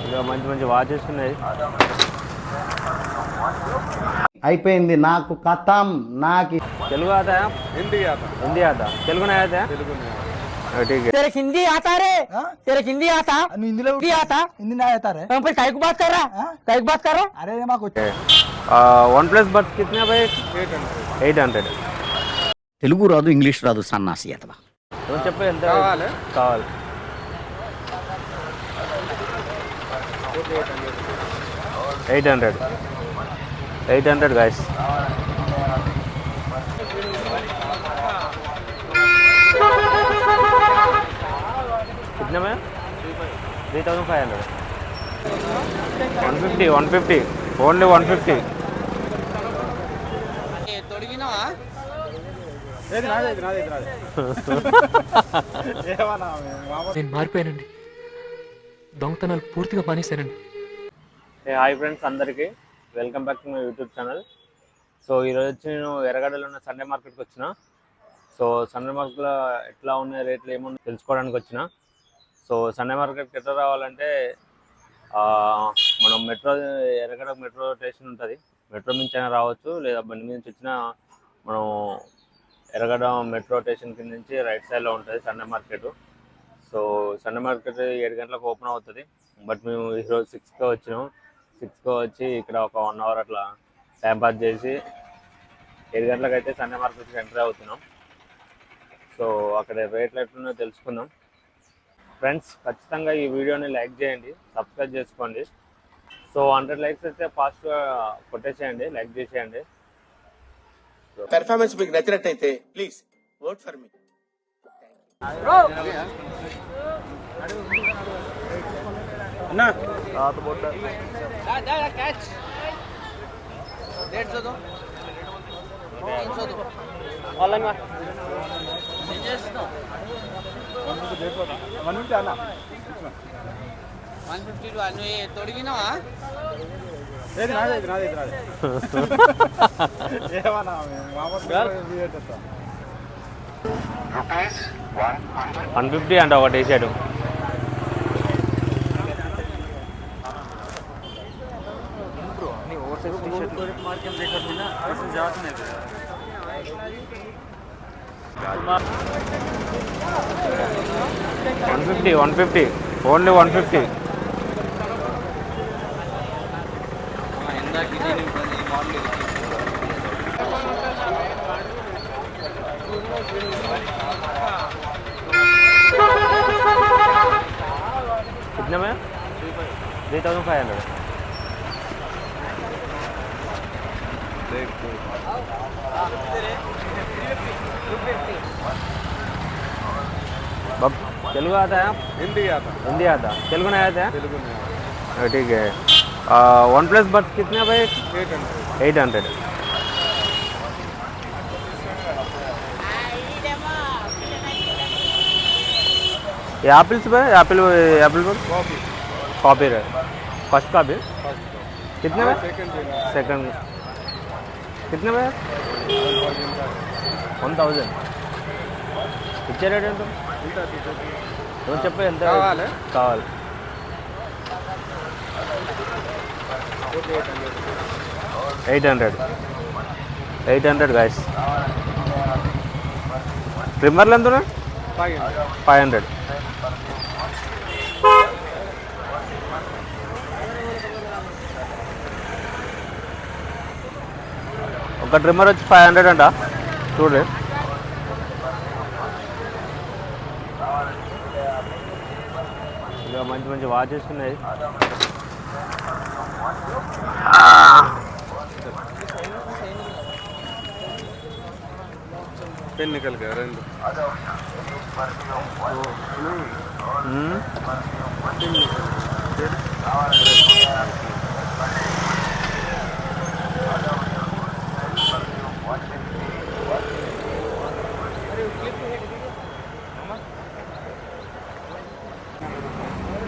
ఇంకా మంచి మంచి వాచెస్ ఉన్నాయి. అయిపోయింది నాకు కథం నాకు తెలుగు आता है? हिंदी आता తెలుగు नहीं आता है? ठीक है. तेरे हिंदी आता रे? तेरे हिंदी आता? हिंदी आता? हिंदी नहीं आता रे? फिर काय को बात कर रहा? काय को बात कर रहा? अरे मां कुछ वन प्लस बड्स कितने भाई? 800. తెలుగు రాదు ఇంగ్లీష్ రాదు సన్నాసి అతవా చెప్పు ఎంత కావాలి? 800 guys. कितने में? 3500. 150 only 150. నేను మారిపోయానండి. దొంగతనాలు పూర్తిగా మానేశానండి. హాయ్ ఫ్రెండ్స్, అందరికీ welcome back to my YouTube channel. So ఈరోజు వచ్చి నేను ఎర్రగడ్డలో ఉన్న సండే మార్కెట్కి వచ్చిన. సో సండే మార్కెట్లో ఎట్లా ఉన్నాయి రేట్లు ఏమున్నాయి తెలుసుకోవడానికి వచ్చిన. సో సండే మార్కెట్కి ఎట్లా రావాలంటే మనం ఎర్రగడ్డ మెట్రో స్టేషన్ ఉంటుంది, మెట్రో నుంచి అయినా రావచ్చు, లేదా బండి మీద నుంచి వచ్చినా మనం ఎర్రగడ్డ మెట్రో స్టేషన్ కింద నుంచి రైట్ సైడ్లో ఉంటుంది Sunday market. So Sunday market 7 గంటలకు ఓపెన్ అవుతుంది. బట్ మేము ఈరోజు 6కి వచ్చినాము. 6కి వచ్చి ఇక్కడ ఒక 1 అవర్ అట్లా టైం పాస్ చేసి 7 గంటలకు అయితే సండే మార్కెట్కి ఎంటర్ అవుతున్నాం. సో అక్కడ రేట్లు ఎట్లున్నాయో తెలుసుకుందాం. ఫ్రెండ్స్, ఖచ్చితంగా ఈ వీడియోని లైక్ చేయండి, సబ్స్క్రైబ్ చేసుకోండి. సో 100 లైక్స్ అయితే ఫాస్ట్గా కొట్టేసేయండి, లైక్ చేసేయండి. పెర్ఫార్మెన్స్ మీకు నచ్చినట్టయితే ప్లీజ్ ఓట్ ఫర్ మీ. అన్నా कैच 150 दो 300 दो ऑनलाइन में చేస్తా 150 అన్న 150 లు అన్న తొడిగినావా? ఏది నాదే ఏమన్నా మామూలుగా వీడియోటా 150 అంట ఒక టీ-షర్ట్. $150 ఓన్లీ 150. कितने में? 3500. तेलुगु आता है? हिंदी आता तेलुगु नहीं आता है? ठीक है. वन प्लस बड्स कितने भाई? 800. ये एप्पल्स पे एप्पल पर कॉपी है, फर्स्ट कॉपी कितने में? सेकंड कितने में? 1000. ఇచ్చే రేట్ ఎంత? నువ్వు చెప్పు ఎంత కావాలి? 800 గాయస్. ట్రిమ్మర్లు ఎంత? 500. ఒక ట్రిమ్మర్ వచ్చి 500 అంట. చూడండి, ఇంకా మంచి మంచి వాచెస్ ఉన్నాయి. पेन निकल गया रेंज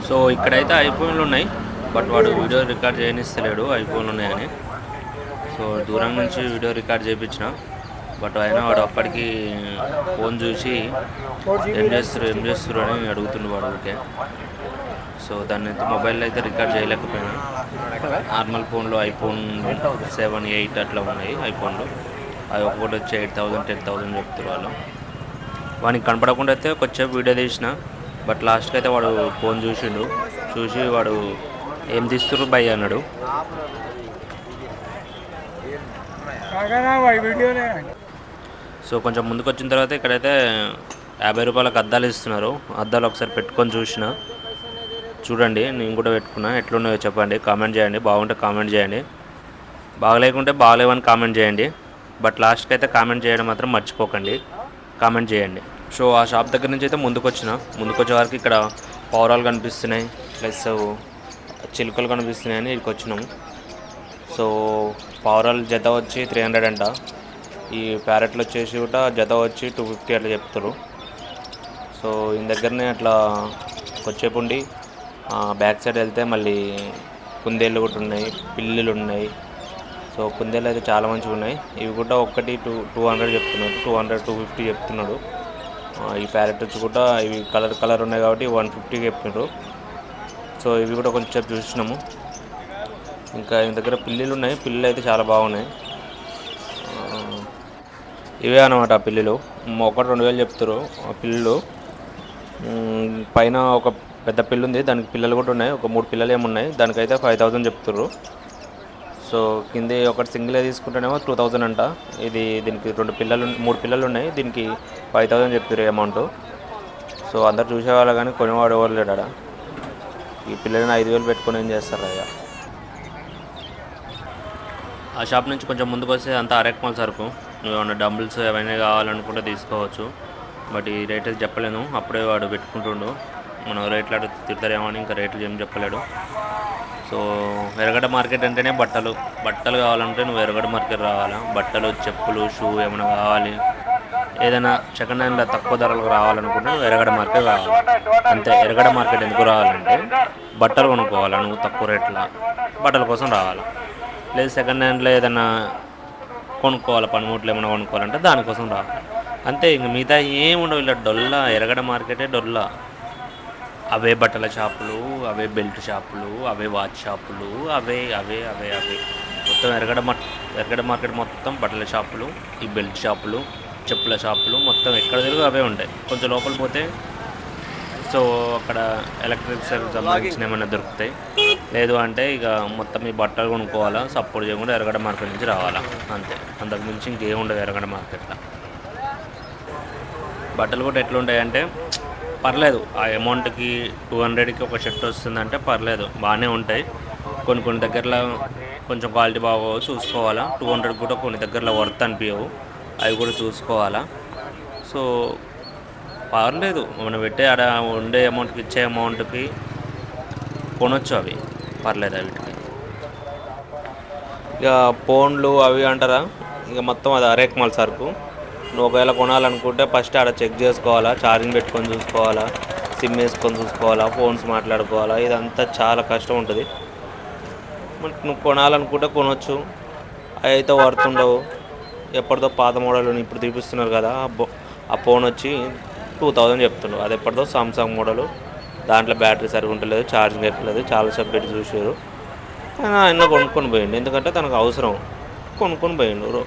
సో ఇక్కడైతే ఐఫోన్లు ఉన్నాయి, బట్ వాడు వీడియో రికార్డ్ చేయనిస్తలేడు ఐఫోన్లు ఉన్నాయని. సో దూరం నుంచి వీడియో రికార్డ్ చేయించిన, బట్ అయినా వాడు అప్పటికి ఫోన్ చూసి ఏం చేస్తారు అని అడుగుతుండు వాడు. ఓకే, సో దాన్ని అయితే మొబైల్లో అయితే రికార్డ్ చేయలేకపోయినా. నార్మల్ ఫోన్లో ఐఫోన్ 7, 8 అట్లా ఉన్నాయి ఐఫోన్లో. అవి ఒక్కొక్కటి వచ్చి 8,000, 10,000 చెప్తారు వాళ్ళు. వానికి కనపడకుండా అయితే కొంచెం వీడియో తీసిన, బట్ లాస్ట్కి అయితే వాడు ఫోన్ చూసి వాడు ఏం తీస్తున్నారు భయ్ అన్నాడు. సో కొంచెం ముందుకు వచ్చిన తర్వాత ఇక్కడైతే 50 రూపాయలకు అద్దాలు ఇస్తున్నారు. అద్దాలు ఒకసారి పెట్టుకొని చూడండి, నేను కూడా పెట్టుకున్నా. ఎట్లున్నాయో చెప్పండి, కామెంట్ చేయండి. బాగుంటే కామెంట్ చేయండి, బాగలేకుంటే బాగలేవని కామెంట్ చేయండి. బట్ లాస్ట్కి అయితే కామెంట్ చేయడం మాత్రం మర్చిపోకండి, కామెంట్ చేయండి. సో ఆ షాప్ దగ్గర నుంచి అయితే ముందుకు వచ్చే వరకు ఇక్కడ పౌరాలు కనిపిస్తున్నాయి, ప్లస్ చిలుకలు కనిపిస్తున్నాయని ఇక్కడికి వచ్చినాము. సో పౌరాలు జత వచ్చి 300 అంట. ఈ ప్యారెట్లు వచ్చేసి కూడా జత వచ్చి 250 అట్లా చెప్తారు. సో ఈ దగ్గరనే అట్లా కొచ్చేపుండి బ్యాక్ సైడ్ వెళ్తే మళ్ళీ కుందేళ్ళు కూడా ఉన్నాయి, పిల్లులు ఉన్నాయి. సో కుందేళ్ళు అయితే చాలా మంచిగా ఉన్నాయి. ఇవి కూడా ఒక్కటి 200 చెప్తున్నాడు, 200, 250 చెప్తున్నాడు. ఈ ప్యారెట్ వచ్చి కూడా ఇవి కలర్ ఉన్నాయి కాబట్టి 150 చెప్తున్నారు. సో ఇవి కూడా కొంచెం చూసినాము. ఇంకా ఈ దగ్గర పిల్లులు ఉన్నాయి, పిల్లులు అయితే చాలా బాగున్నాయి. ఇవే అన్నమాట ఆ పిల్లులు. 1-2 వేలు చెప్తారు ఆ పిల్లులు. పైన ఒక పెద్ద పిల్లు ఉంది, దానికి పిల్లలు కూడా ఉన్నాయి, ఒక 3 పిల్లలు ఏమున్నాయి, దానికైతే 5,000 చెప్తారు. సో కింద ఒకటి సింగిల్ తీసుకుంటేనేమో 2,000 అంట. దీనికి 3 పిల్లలు ఉన్నాయి, దీనికి 5,000 చెప్తారు అమౌంట్. సో అందరు చూసేవాళ్ళు కానీ కొనేవాడు ఎవరు లేడా. ఈ పిల్లలని 5,000 పెట్టుకొని ఏం చేస్తారు అయ్యా. ఆ షాప్ నుంచి కొంచెం ముందుకు వస్తే అంతా అరెక్మాల్ సరుకు. నువ్వు ఏమన్నా డంబుల్స్ ఏమైనా కావాలనుకుంటే తీసుకోవచ్చు. బట్ ఈ రేట్ అయితే చెప్పలేను, అప్పుడే వాడు పెట్టుకుంటుండు. మనం రేట్లు అటు తిడతారేమో అని ఇంకా రేట్లు ఏం చెప్పలేడు. సో ఎర్రగడ్డ మార్కెట్ అంటేనే బట్టలు కావాలంటే నువ్వు ఎర్రగడ్డ మార్కెట్ రావాలా. బట్టలు, చెప్పులు, షూ ఏమైనా కావాలి, ఏదైనా సెకండ్ హ్యాండ్లో తక్కువ ధరలకు రావాలనుకుంటే నువ్వు ఎర్రగడ్డ మార్కెట్ రావాలి. అంతే. ఎర్రగడ్డ మార్కెట్ ఎందుకు రావాలంటే బట్టలు కొనుక్కోవాలా, నువ్వు తక్కువ రేట్ల బట్టల కోసం రావాలా. లేదు సెకండ్ హ్యాండ్లో ఏదైనా కొనుక్కోవాలి, పనిముట్లు ఏమైనా కొనుక్కోవాలంటే దానికోసం రావాలి. అంతే. ఇంక మిగతా ఏముండవు. ఇలా డొల్లా ఎర్రగడ్డ మార్కెటే డొల్లా. అవే బట్టల షాపులు, అవే బెల్ట్ షాపులు, అవే వాచ్ షాపులు, అవే మొత్తం ఎర్రగడ్డ మార్కెట్ మొత్తం బట్టల షాపులు, ఈ బెల్ట్ షాపులు, చెప్పుల షాపులు మొత్తం ఎక్కడ తిరుగు అవే ఉంటాయి. కొంచెం లోపల పోతే సో అక్కడ ఎలక్ట్రిక్స్ సంబంధించిన ఏమైనా దొరుకుతాయి. లేదు అంటే ఇక మొత్తం ఈ బట్టలు కొనుక్కోవాలా, సపోర్ట్ చేయకుండా ఎర్రగడ్డ మార్కెట్ నుంచి రావాలా. అంతే. అంతకు మించి ఇంకేం ఉండదు ఎర్రగడ్డ మార్కెట్లో. బట్టలు కూడా ఎట్లుంటాయి అంటే పర్లేదు, ఆ అమౌంట్కి 200కి ఒక షర్ట్ వస్తుందంటే పర్లేదు, బాగానే ఉంటాయి. కొన్ని దగ్గరలో కొంచెం క్వాలిటీ బాగా చూసుకోవాలా. 200 కూడా కొన్ని దగ్గరలో వర్త్ అనిపించవు, అవి కూడా చూసుకోవాలా. సో పర్లేదు, మనం పెట్టే ఆడ ఉండే అమౌంట్కి ఇచ్చే అమౌంట్కి కొనొచ్చు, అవి పర్లేదు. వీటికి ఇక ఫోన్లు అవి అంటారా, ఇక మొత్తం అది అరేక్మాల్ సరుకు. నువ్వు ఒకవేళ కొనాలనుకుంటే ఫస్ట్ ఆడ చెక్ చేసుకోవాలా, ఛార్జింగ్ పెట్టుకొని చూసుకోవాలా, సిమ్ వేసుకొని చూసుకోవాలా, ఫోన్స్ మాట్లాడుకోవాలా. ఇదంతా చాలా కష్టం ఉంటుంది. నువ్వు కొనాలనుకుంటే కొనవచ్చు, అవి అయితే వర్త్ ఉండవు. ఎప్పటిదో పాత మోడల్ ఇప్పుడు చూపిస్తున్నారు కదా, ఆ ఫోన్ వచ్చి 2,000 చెప్తున్నారు. అది ఎప్పటిదో సామ్సంగ్ మోడలు, దాంట్లో బ్యాటరీ సరిగా ఉండలేదు, ఛార్జింగ్ ఎక్కలేదు, చాలా సబ్జెక్ట్ చూసారు. ఆయన కొనుక్కొని పోయిండు, ఎందుకంటే తనకు అవసరం, కొనుక్కొని పోయిండు.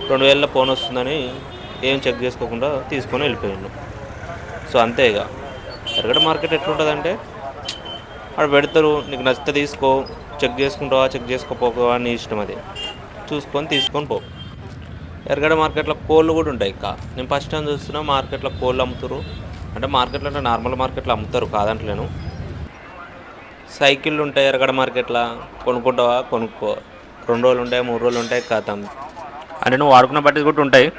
2,000 ఫోన్ వస్తుందని ఏం చెక్ చేసుకోకుండా తీసుకొని వెళ్ళిపోయిండు. సో అంతే. ఇక ఎర్రగడ్డ మార్కెట్ ఎట్లుంటుందంటే అక్కడ పెడతారు, నీకు నచ్చితే తీసుకో, చెక్ చేసుకుంటావా చెక్ చేసుకోపోవా నీ ఇష్టం, అది చూసుకొని తీసుకొని పో. ఎర్రగడ్డ మార్కెట్లో కోళ్ళు కూడా ఉంటాయి. నేను ఫస్ట్ టైం చూస్తున్నా మార్కెట్లో కోళ్ళు అమ్ముతారు. అంటే మార్కెట్లో అంటే నార్మల్ మార్కెట్లో అమ్ముతారు, కాదంటలేను. సైకిళ్ళు ఉంటాయి ఎర్రగడ్డ మార్కెట్లో, కొనుక్కుంటావా కొనుక్కో, 2 రోజులు ఉంటాయి, 3 రోజులు ఉంటాయి, ఖాతం. అంటే నువ్వు వాడుకున్న బట్టి కూడా ఉంటాయి,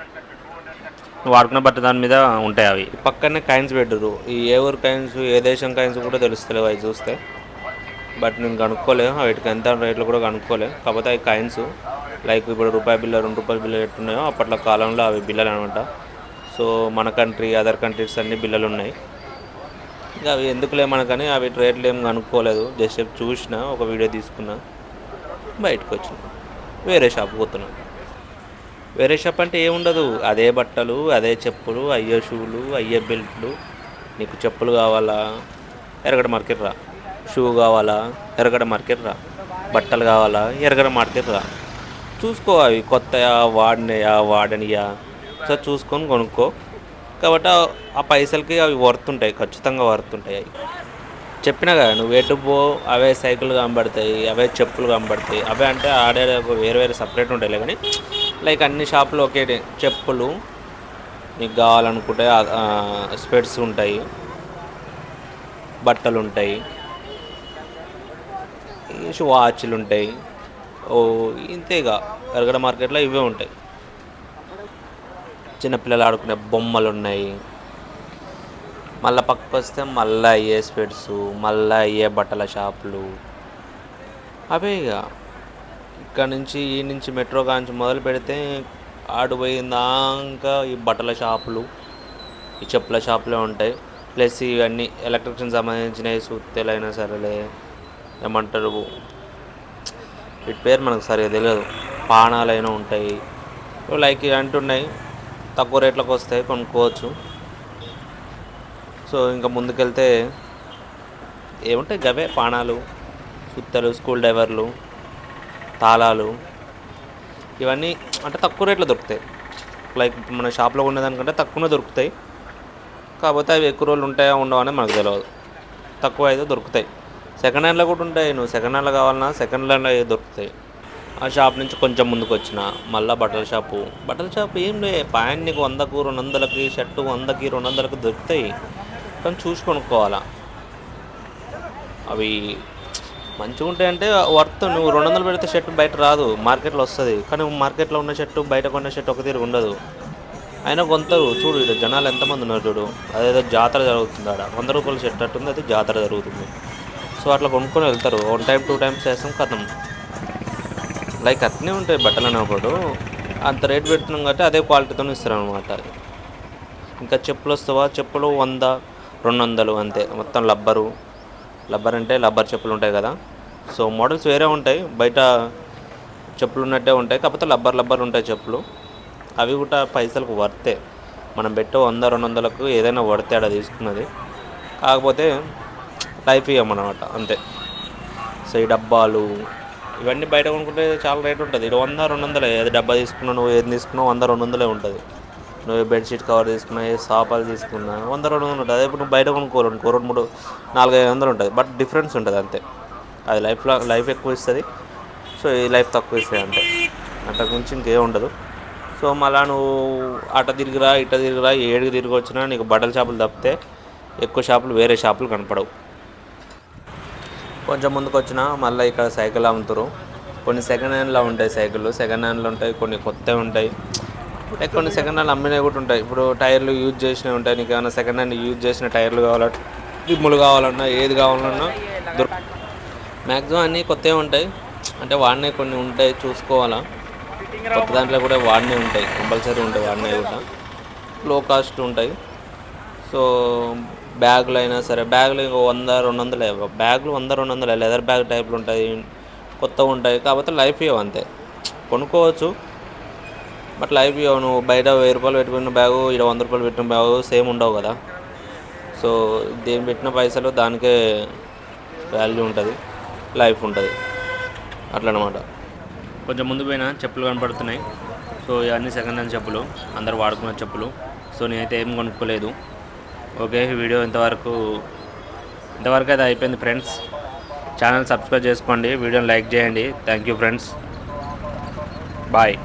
నువ్వు వాడుకున్న బట్టి దాని మీద ఉంటాయి. అవి పక్కనే కాయిన్స్ పెట్టరు. ఈ ఏ ఊరు కాయిన్స్, ఏ దేశం కాయిన్స్ కూడా తెలుస్తలేవు అవి చూస్తే. బట్ నేను కనుక్కోలేదు, వీటికి ఎంత రేట్లు కూడా కనుక్కోలేదు. కాకపోతే అవి కాయిన్స్ లైక్ ఇప్పుడు రూపాయి బిల్ల, 2 రూపాయల బిల్ల ఎట్టున్నాయో అప్పట్లో కాలంలో అవి బిల్లలు అనమాట. సో మన కంట్రీ, అదర్ కంట్రీస్ అన్ని బిల్లలు ఉన్నాయి. ఇంకా అవి ఎందుకులే మనకని అవి రేట్లు ఏం కనుక్కోలేదు. జస్ట్ చూసిన, ఒక వీడియో తీసుకున్నా, బయటకు వచ్చిన, వేరే షాప్ పోతున్నా. వేరే షాప్ అంటే ఏముండదు, అదే బట్టలు, అదే చెప్పులు, అయ్యే షూలు, అయ్యే బెల్ట్లు. నీకు చెప్పులు కావాలా, ఎర్రగడ్డ మార్కెట్ రా. షూ కావాలా ఎర్రగడ్డ మార్కెట్ రా, బట్టలు కావాలా ఎర్రగడ్డ మార్కెట్ రా. చూసుకో అవి కొత్తయా వాడనియా సో చూసుకొని కొనుక్కో. కాబట్టి ఆ పైసలకి అవి వర్త్ ఉంటాయి, ఖచ్చితంగా వర్త్ ఉంటాయి. అవి చెప్పినా కదా, నువ్వు ఎటు పో అవే సైకిల్ కనబడతాయి, అవే చెప్పులు కనబడతాయి. అవే అంటే ఆడే వేరే వేరే సపరేట్ ఉంటాయి కానీ లైక్ అన్ని షాపులు ఒకే చెప్పులు నీకు కావాలనుకుంటే స్పెట్స్ ఉంటాయి, బట్టలు ఉంటాయి, వాచ్లు ఉంటాయి. ఇంతేగా ఎర్రగడ్డ మార్కెట్లో ఇవే ఉంటాయి. చిన్నపిల్లలు ఆడుకునే బొమ్మలు ఉన్నాయి. మళ్ళీ పక్కకు వస్తే మళ్ళీ అయ్యే స్పెట్స్, మళ్ళీ అయ్యే బట్టల షాపులు అవే. ఇక ఇక్కడ నుంచి ఈ నుంచి మెట్రో కాంచి మొదలు పెడితే ఆడిపోయిందాక ఈ బట్టల షాపులు, ఈ చెప్పుల షాపులే ఉంటాయి. ప్లస్ ఇవన్నీ ఎలక్ట్రిక్షన్ సంబంధించినవి సుత్తెలైనా సరేలే, ఏమంటారు వీటి పేరు మనకు సరిగా తెలియదు, పానాలైనా ఉంటాయి. లైక్ ఇలాంటివి ఉన్నాయి, తక్కువ రేట్లకు వస్తాయి, కొనుక్కోవచ్చు. సో ఇంకా ముందుకెళ్తే ఏముంటాయి గవే పానాలు, సుత్తలు, స్కూల్ డ్రైవర్లు, తాళాలు, ఇవన్నీ అంటే తక్కువ రేట్లో దొరుకుతాయి. లైక్ మన షాప్లో ఉండేదానికంటే తక్కువనే దొరుకుతాయి. కాకపోతే అవి ఎక్కువ రోజులు ఉంటాయో ఉండవు అనేది మనకు తెలియదు, తక్కువ అయితే దొరుకుతాయి. సెకండ్ హ్యాండ్లో కూడా ఉంటాయి. నువ్వు సెకండ్ హ్యాండ్లో కావాలన్నా సెకండ్ హ్యాండ్లో దొరుకుతాయి. ఆ షాప్ నుంచి కొంచెం ముందుకు వచ్చిన మళ్ళీ బట్టల షాపు ఏం లే, ప్యాంట్ నీకు 100కు 200కి, షర్టు 100కి 200కి దొరుకుతాయి. కానీ చూసి కొనుక్కోవాలా. అవి మంచిగా ఉంటాయంటే వర్త్. నువ్వు 200 పెడితే షర్ట్ బయట రాదు, మార్కెట్లో వస్తుంది. కానీ మార్కెట్లో ఉన్న షర్టు బయట కొన్న షర్ట్ ఒక తీరు ఉండదు. అయినా కొంటారు. చూడు ఇక్కడ జనాలు ఎంతమంది ఉన్నారు చూడు. అదేదో జాతర జరుగుతుంది ఆడ, 100 రూపాయల షర్ట్ అట్టుంది, అది జాతర జరుగుతుంది. సో అట్లా కొనుక్కొని వెళ్తారు. 1 టైం 2 టైమ్స్ చేస్తాం కథం. లైక్ అట్నే ఉంటాయి బట్టలు అన్నప్పుడు. అంత రేట్ పెడుతున్నాం కాబట్టి అదే క్వాలిటీతో ఇస్తారు అనమాట. ఇంకా చెప్పులు వస్తావా, చెప్పులు 100, 200 అంతే. మొత్తం లబ్బర్ అంటే లబ్బర్ చెప్పులు ఉంటాయి కదా. సో మోడల్స్ వేరే ఉంటాయి, బయట చెప్పులు ఉన్నట్టే ఉంటాయి, కాకపోతే లబ్బర్ ఉంటాయి చెప్పులు. అవి కూడా పైసలకు వర్తే. మనం పెట్టే 100, 200లకు ఏదైనా వర్తే ఆడ తీసుకున్నది. కాకపోతే లైఫ్ ఇవ్వమన్నమాట అంతే. సో ఈ డబ్బాలు ఇవన్నీ బయట కొనుక్కుంటే చాలా రేట్ ఉంటుంది. ఇది 100, 200. ఏది డబ్బా తీసుకున్నా, నువ్వు ఏది తీసుకున్నావు 100, 200 ఉంటుంది. నువ్వు బెడ్షీట్ కవర్ తీసుకున్నా, ఏ సాపాలు తీసుకున్నా 100, 200 ఉంటుంది. అదే ఇప్పుడు నువ్వు బయట కొనుక్కోరు 2, 3, 4, 500 ఉంటుంది. బట్ డిఫరెన్స్ ఉంటుంది అంతే. అది లైఫ్ ఎక్కువ ఇస్తుంది. సో ఈ లైఫ్ తక్కువ ఇస్తుంది అంతే, అంతకుమించి ఇంకేం ఉండదు. సో మళ్ళీ నువ్వు అట తిరిగిరా ఇట తిరిగిరా ఏడికి తిరిగి వచ్చినా నీకు బట్టల షాపులు తప్పితే ఎక్కువ షాపులు వేరే షాపులు కనపడవు. కొంచెం ముందుకు వచ్చినా మళ్ళీ ఇక్కడ సైకిల్ అమ్ముతారు. కొన్ని సెకండ్ హ్యాండ్లో ఉంటాయి సైకిళ్ళు, సెకండ్ హ్యాండ్లో ఉంటాయి, కొన్ని కొత్తవి ఉంటాయి. కొన్ని సెకండ్ హ్యాండ్ అమ్మినవి కూడా ఉంటాయి. ఇప్పుడు టైర్లు యూజ్ చేసినవి ఉంటాయి. నీకు ఏమైనా సెకండ్ హ్యాండ్ యూజ్ చేసిన టైర్లు కావాలంటే, రిమ్ములు కావాలన్నా, ఏది కావాలన్నా మ్యాక్సిమం అన్నీ కొత్తవి ఉంటాయి. అంటే వాడినవి కొన్ని ఉంటాయి, చూసుకోవాలా. కొత్త దాంట్లో కూడా వాడినవి ఉంటాయి, కంపల్సరీ ఉంటాయి వాడినవి కూడా. లో కాస్ట్ ఉంటాయి. సో బ్యాగులు అయినా సరే, బ్యాగులు 100, 200 బ్యాగులు 100, 200 లెదర్ బ్యాగ్ టైప్లు ఉంటాయి, కొత్తగా ఉంటాయి. కాకపోతే లైఫ్ ఇవ్వ అంతే. కొనుక్కోవచ్చు బట్ లైఫ్ ఇవ్వ. నువ్వు బయట 1000 రూపాయలు పెట్టుకున్న బ్యాగు, ఇక్కడ 100 రూపాయలు పెట్టిన బ్యాగు సేమ్ ఉండవు కదా. సో దేని పెట్టిన పైసలు దానికే వాల్యూ ఉంటుంది, లైఫ్ ఉంటుంది అట్లా అనమాట. కొంచెం ముందు పోయినా చెప్పులు కనపడుతున్నాయి. సో ఇవన్నీ సెకండ్ హ్యాండ్ చెప్పులు, అందరు వాడుకున్న చెప్పులు. సో నేనైతే ఏం కొనుక్కోలేదు. ఓకే, వీడియో ఇంతవరకు అయితే అయిపోయింది ఫ్రెండ్స్. ఛానల్ సబ్స్క్రైబ్ చేసుకోండి, వీడియోని లైక్ చేయండి. Thank you friends, bye.